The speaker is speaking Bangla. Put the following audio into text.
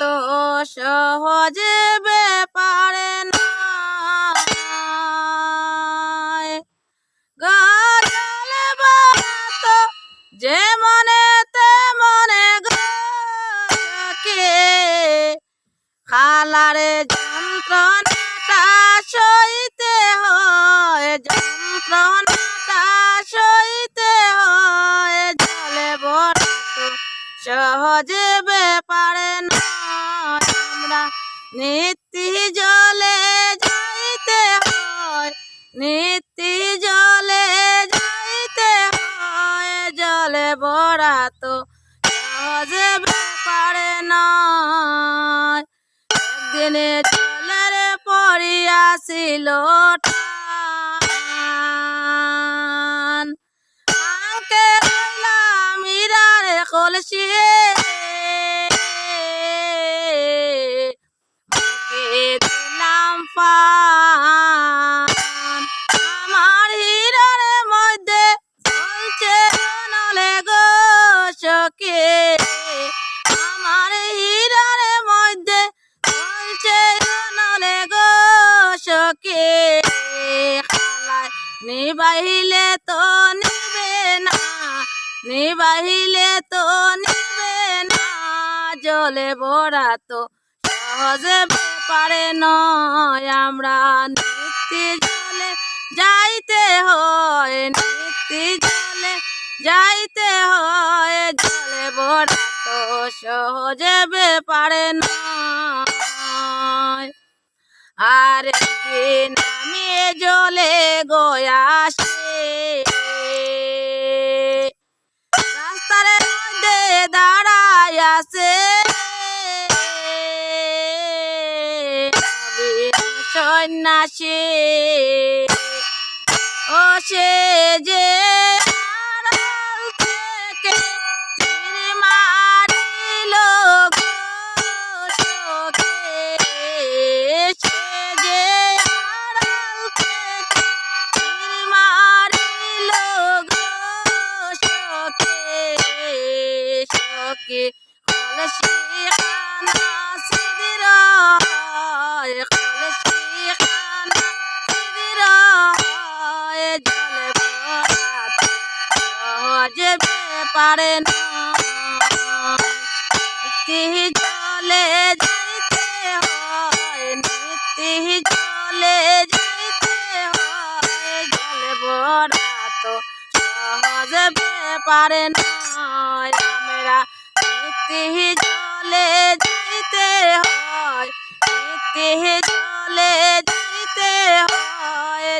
তো সহজে ব্যাপারে নয়। গজল বানাতো যে মনে তেমনে কে খালারে যন্ত্রণাটা সইতে হয়, যন্ত্রণাটা সইতে হয়। জলে ভরাতো সহজে ব্যাপারে নয়। আমরা নিত্যি জলে যাইতে হয়, নিত্যি জলে যাইতে হয়। জলে ভরাতো সহজে ব্যাপারে নয়। একদিনে জলের পড়িয়াছিল টান, আঙ্কে রইলাম হীরার কলসি, বুকে দিলাম পান। আমার হীরার মধ্যে জ্বলছে নলে গো সখী, আমার হীরার মধ্যে জ্বলছে নলে গো সখী। খালায় নিবাহিলে তো নিবে না, নিবাহিলে তো নিবে না। জলে ভরাতো সহজে ব্যাপারে নয়। আমরা নিত্যি জলে যাইতে হয়, নিত্যি জলে যাইতে হয়। জলে ভরাতো সহজে ব্যাপারে নয়। আর একদিন আমি জলে গয়াসে, রাস্তার মধ্যে দাঁড়ায় আছে সন্ন্যাসী। ও সে যে আড়াল থেকে তীর মারিল গো সখী, সে যে আড়াল থেকে তীর মারিল গো সখী। সখী কলসি খানা সিদির হয়, কলসি খানা সিদির হয়। জলে ভরাতো সহজে ব্যাপারে নয়। নিত্যি জলে যাইতে হয়, নিত্যি জলে যাইতে হয়। জলে ভরাতো সহজে ব্যাপারে নয়। আমরা নিত্যি জলে যাইতে হয়, নিত্যি জলে যাইতে হয়।